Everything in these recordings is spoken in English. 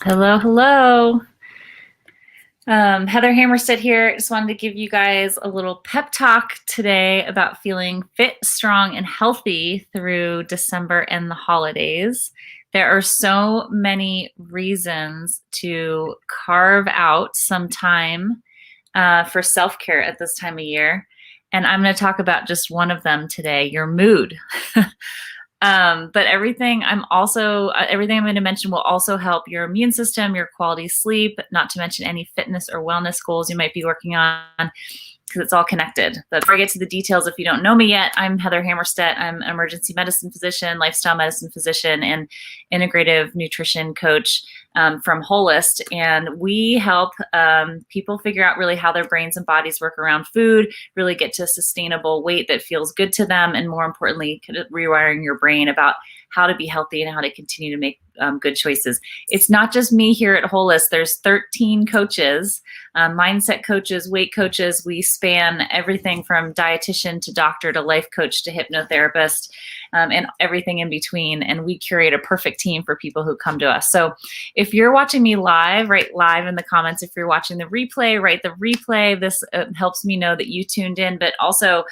Hello, hello. Heather Hammerstead here. Just wanted to give you guys a little pep talk today about feeling fit, strong, and healthy through December and the holidays. There are so many reasons to carve out some time for self-care at this time of year. And I'm going to talk about just one of them today, your mood. But everything everything I'm going to mention will also help your immune system, your quality sleep, not to mention any fitness or wellness goals you might be working on, because it's all connected. But before I get to the details, if you don't know me yet, I'm Heather Hammerstedt. I'm an emergency medicine physician, lifestyle medicine physician, and integrative nutrition coach from Holist. And we help people figure out really how their brains and bodies work around food, really get to sustainable weight that feels good to them, and more importantly, kind of rewiring your brain about how to be healthy and how to continue to make good choices. It's not just me here at Holist. There's 13 coaches, mindset coaches, weight coaches. We span everything from dietitian to doctor to life coach to hypnotherapist, and everything in between. And we curate a perfect team for people who come to us. So if you're watching me live, write live in the comments. If you're watching the replay, write the replay. This helps me know that you tuned in, but also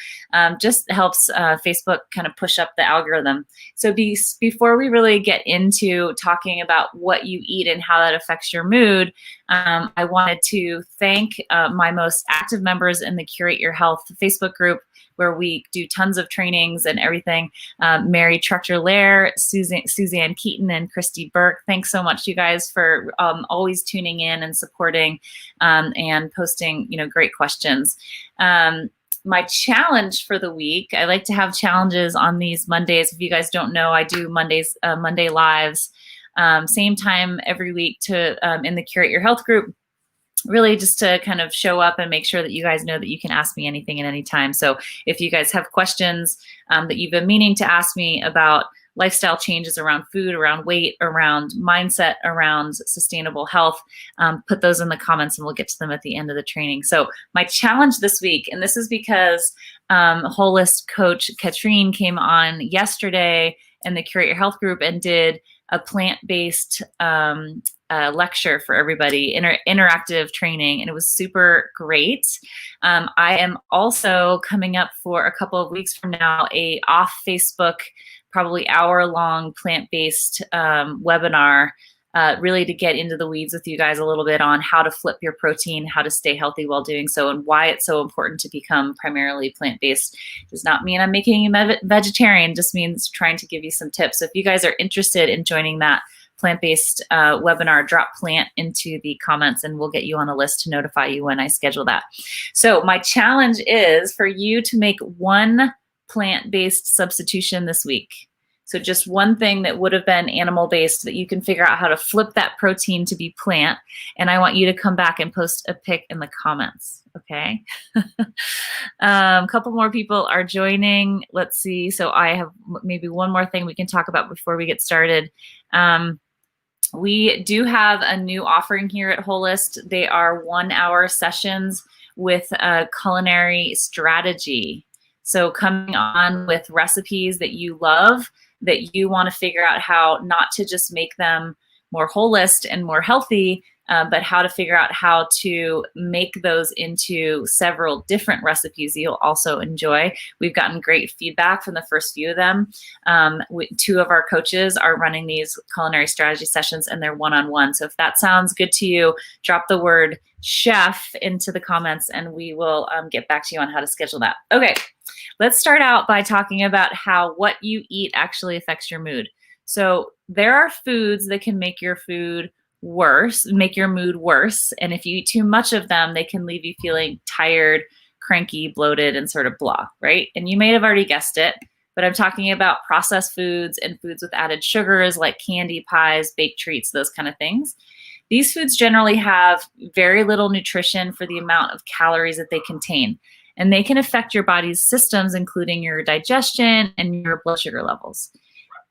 just helps Facebook kind of push up the algorithm. So before we really get into talking about what you eat and how that affects your mood, I wanted to thank my most active members in the Curate Your Health Facebook group, where we do tons of trainings and everything. Mary Truchter-Lair, Suzanne Keaton, and Christy Burke. Thanks so much, you guys, for always tuning in and supporting and posting, great questions. My challenge for the week, I like to have challenges on these Mondays. If you guys don't know, I do Monday lives, same time every week in the Curate Your Health group, really just to kind of show up and make sure that you guys know that you can ask me anything at any time. So if you guys have questions that you've been meaning to ask me about lifestyle changes around food, around weight, around mindset, around sustainable health, put those in the comments and we'll get to them at the end of the training. So my challenge this week, and this is because Holist coach Katrine came on yesterday in the Curate Your Health group and did a plant-based lecture for everybody, interactive training, and it was super great. I am also coming up for a couple of weeks from now a off Facebook, probably hour-long plant-based webinar, really to get into the weeds with you guys a little bit on how to flip your protein, how to stay healthy while doing so, and why it's so important to become primarily plant-based. Does not mean I'm making you vegetarian, just means trying to give you some tips. So if you guys are interested in joining that plant-based webinar, drop plant into the comments and we'll get you on a list to notify you when I schedule that. So my challenge is for you to make one plant-based substitution this week. So just one thing that would have been animal-based that you can figure out how to flip that protein to be plant. And I want you to come back and post a pic in the comments. Okay. A couple more people are joining. Let's see. So I have maybe one more thing we can talk about before we get started. We do have a new offering here at Holist. They are 1-hour sessions with a culinary strategy. So coming on with recipes that you love, that you want to figure out how not to just make them more Holist and more healthy, but how to figure out how to make those into several different recipes you'll also enjoy. We've gotten great feedback from the first few of them. 2 of our coaches are running these culinary strategy sessions and they're one-on-one. So if that sounds good to you, drop the word chef into the comments and we will get back to you on how to schedule that. Okay, let's start out by talking about how what you eat actually affects your mood. So there are foods that can make your mood worse. And if you eat too much of them, they can leave you feeling tired, cranky, bloated, and sort of blah, right? And you may have already guessed it, but I'm talking about processed foods and foods with added sugars like candy, pies, baked treats, those kind of things. These foods generally have very little nutrition for the amount of calories that they contain. And they can affect your body's systems, including your digestion and your blood sugar levels.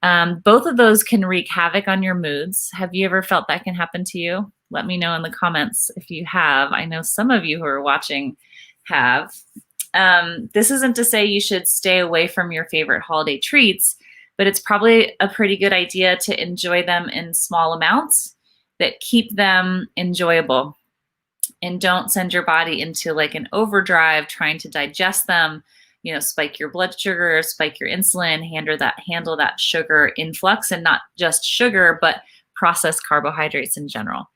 Both of those can wreak havoc on your moods. Have you ever felt that can happen to you? Let me know in the comments if you have. I know some of you who are watching have. This isn't to say you should stay away from your favorite holiday treats, but it's probably a pretty good idea to enjoy them in small amounts that keep them enjoyable and don't send your body into like an overdrive trying to digest them, spike your blood sugar, spike your insulin, handle that sugar influx, and not just sugar, but processed carbohydrates in general.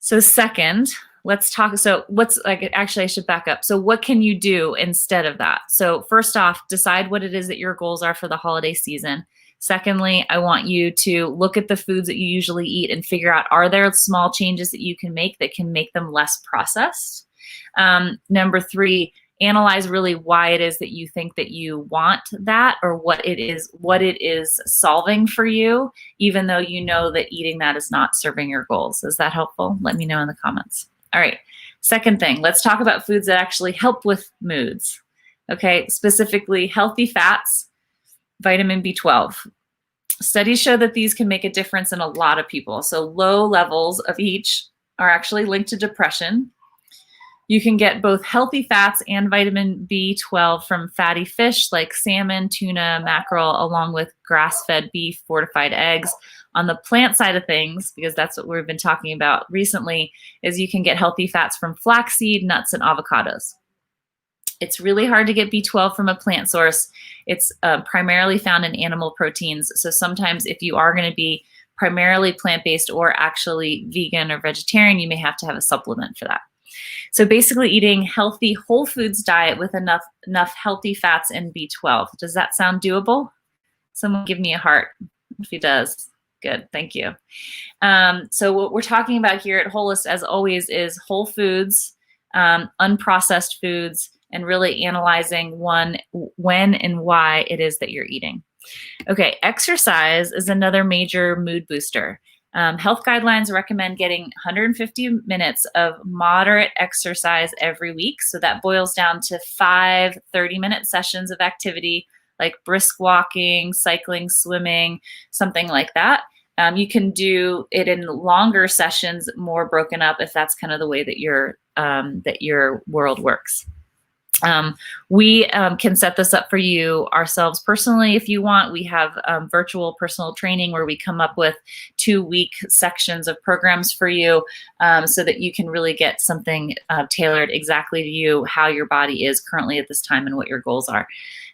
So second, let's talk. So actually I should back up. So what can you do instead of that? So first off, decide what it is that your goals are for the holiday season. Secondly, I want you to look at the foods that you usually eat and figure out, are there small changes that you can make that can make them less processed? Number three, analyze really why it is that you think that you want that, or what it is solving for you, even though you know that eating that is not serving your goals. Is that helpful? Let me know in the comments. All right. Second thing, let's talk about foods that actually help with moods. Okay. Specifically, healthy fats, vitamin B12. Studies show that these can make a difference in a lot of people. So low levels of each are actually linked to depression. You can get both healthy fats and vitamin B12 from fatty fish like salmon, tuna, mackerel, along with grass-fed beef, fortified eggs. On the plant side of things, because that's what we've been talking about recently, is you can get healthy fats from flaxseed, nuts, and avocados. It's really hard to get B12 from a plant source. It's primarily found in animal proteins. So sometimes if you are going to be primarily plant-based or actually vegan or vegetarian, you may have to have a supplement for that. So basically eating healthy whole foods diet with enough healthy fats and B12. Does that sound doable? Someone give me a heart if he does. Good, thank you. So what we're talking about here at Holist, as always, is whole foods, unprocessed foods, and really analyzing when and why it is that you're eating. Okay, exercise is another major mood booster. Health guidelines recommend getting 150 minutes of moderate exercise every week. So that boils down to 5 30-minute sessions of activity like brisk walking, cycling, swimming, something like that. You can do it in longer sessions, more broken up, if that's kind of the way that your world works. We can set this up for you ourselves personally if you want. We have virtual personal training where we come up with 2-week sections of programs for you so that you can really get something tailored exactly to you, how your body is currently at this time and what your goals are.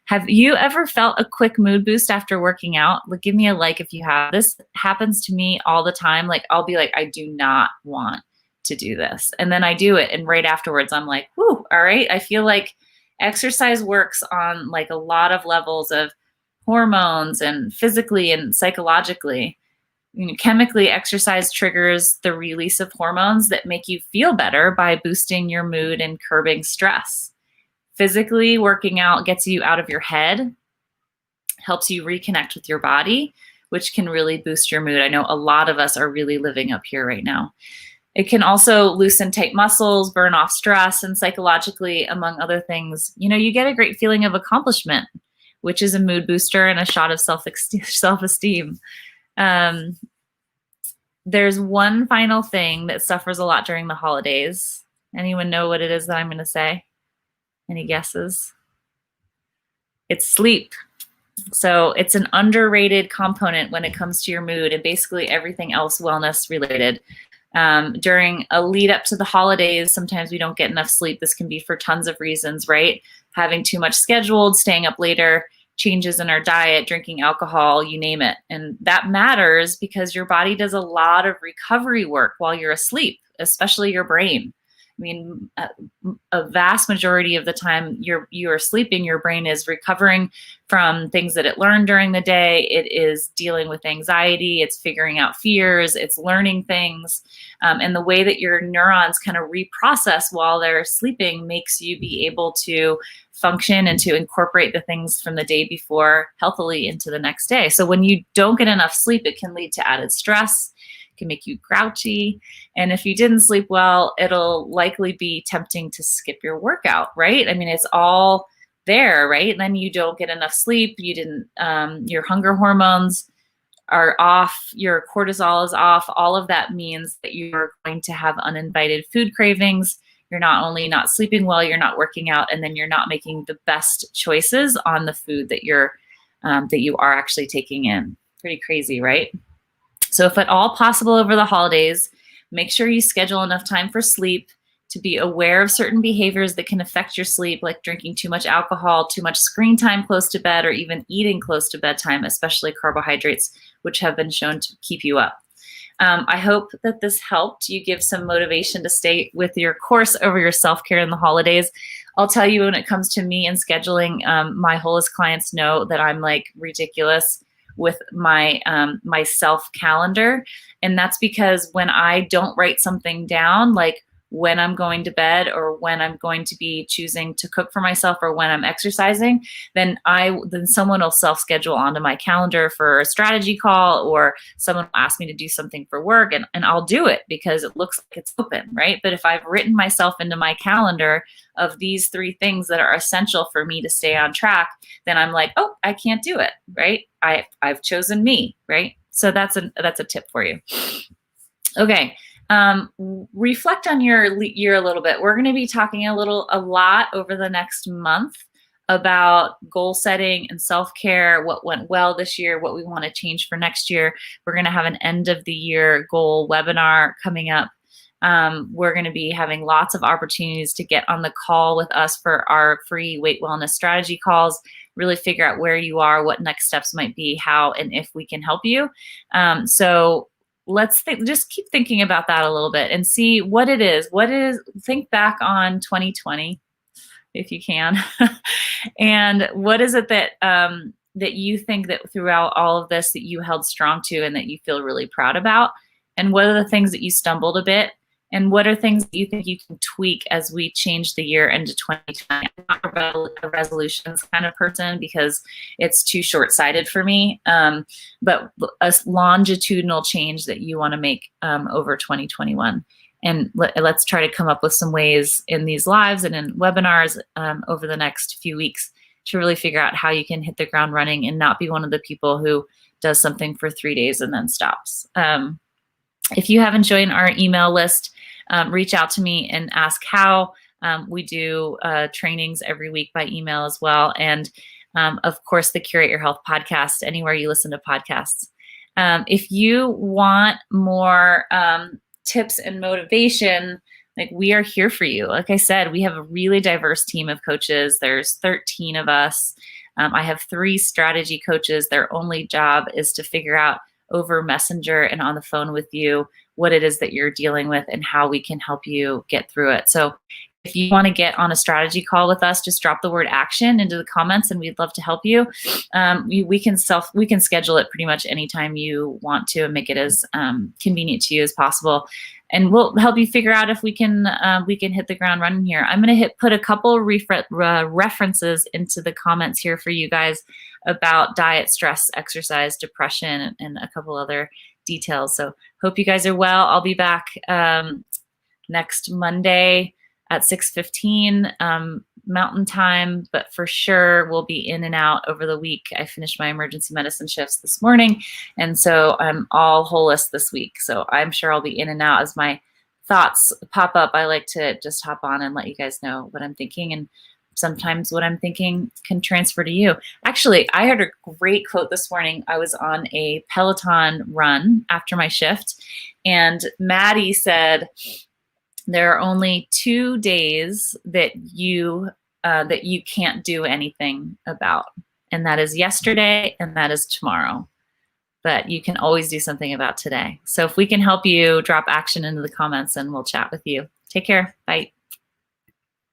Have you ever felt a quick mood boost after working out? Like, give me a like if you have. This happens to me all the time. Like, I'll be like, I do not want to do this. And then I do it. And right afterwards, I'm like, whoo, all right. I feel like exercise works on like a lot of levels of hormones and physically and psychologically. Chemically, exercise triggers the release of hormones that make you feel better by boosting your mood and curbing stress. Physically, working out gets you out of your head, helps you reconnect with your body, which can really boost your mood. I know a lot of us are really living up here right now. It can also loosen tight muscles, burn off stress, and psychologically, among other things, you get a great feeling of accomplishment, which is a mood booster and a shot of self-esteem. There's one final thing that suffers a lot during the holidays. Anyone know what it is that I'm going to say? Any guesses? It's sleep. So it's an underrated component when it comes to your mood and basically everything else wellness related. During a lead up to the holidays, sometimes we don't get enough sleep. This can be for tons of reasons, right? Having too much scheduled, staying up later, changes in our diet, drinking alcohol, you name it. And that matters because your body does a lot of recovery work while you're asleep, especially your brain. I mean, a vast majority of the time you are sleeping, your brain is recovering from things that it learned during the day. It is dealing with anxiety. It's figuring out fears. It's learning things. And the way that your neurons kind of reprocess while they're sleeping makes you be able to function and to incorporate the things from the day before healthily into the next day. So when you don't get enough sleep, it can lead to added stress. Can make you grouchy. And if you didn't sleep well, it'll likely be tempting to skip your workout, right? I mean, it's all there, right? And then you don't get enough sleep. Your hunger hormones are off. Your cortisol is off. All of that means that you're going to have uninvited food cravings. You're not only not sleeping well, you're not working out, and then you're not making the best choices on the food that you are actually taking in. Pretty crazy, right? So if at all possible over the holidays, make sure you schedule enough time for sleep, to be aware of certain behaviors that can affect your sleep, like drinking too much alcohol, too much screen time close to bed, or even eating close to bedtime, especially carbohydrates, which have been shown to keep you up. I hope that this helped you give some motivation to stay with your course over your self-care in the holidays. I'll tell you, when it comes to me and scheduling, my Holist clients know that I'm like ridiculous with my my self calendar. And that's because when I don't write something down, like when I'm going to bed or when I'm going to be choosing to cook for myself or when I'm exercising, then someone will self-schedule onto my calendar for a strategy call, or someone will ask me to do something for work, and I'll do it because it looks like it's open, right? But if I've written myself into my calendar of these 3 things that are essential for me to stay on track, then I'm like, oh, I can't do it, right? I've chosen me, right? So that's a tip for you. Okay. Reflect on your year a little bit. We're going to be talking a lot over the next month about goal setting and self-care, what went well this year, what we want to change for next year. We're going to have an end of the year goal webinar coming up. We're going to be having lots of opportunities to get on the call with us for our free weight wellness strategy calls, really figure out where you are, what next steps might be, how and if we can help you. So let's just keep thinking about that a little bit and see what it is. Think back on 2020, if you can, and what is it that that you think that throughout all of this that you held strong to and that you feel really proud about, and what are the things that you stumbled a bit, and what are things that you think you can tweak as we change the year into 2020? I'm not a resolutions kind of person because it's too short-sighted for me, but a longitudinal change that you want to make over 2021. And let's try to come up with some ways in these lives and in webinars over the next few weeks to really figure out how you can hit the ground running and not be one of the people who does something for 3 days and then stops. If you haven't joined our email list, reach out to me and ask how. We do trainings every week by email as well. And of course, the Curate Your Health podcast, anywhere you listen to podcasts. If you want more tips and motivation, like, we are here for you. Like I said, we have a really diverse team of coaches. There's 13 of us. I have 3 strategy coaches. Their only job is to figure out over Messenger and on the phone with you what it is that you're dealing with and how we can help you get through it. So if you want to get on a strategy call with us, just drop the word action into the comments and we'd love to help you. We can schedule it pretty much anytime you want to and make it as convenient to you as possible. And we'll help you figure out if we can hit the ground running here. I'm going to put a couple references into the comments here for you guys about diet, stress, exercise, depression, and a couple other details. So hope you guys are well. I'll be back next Monday at 6:15 Mountain Time, but for sure we'll be in and out over the week. I finished my emergency medicine shifts this morning, and so I'm all Holist this week. So I'm sure I'll be in and out as my thoughts pop up. I like to just hop on and let you guys know what I'm thinking, and sometimes what I'm thinking can transfer to you. Actually, I heard a great quote this morning. I was on a Peloton run after my shift, and Maddie said, there are only 2 days that you can't do anything about, and that is yesterday and that is tomorrow. But you can always do something about today. So if we can help you, drop action into the comments and we'll chat with you. Take care. Bye.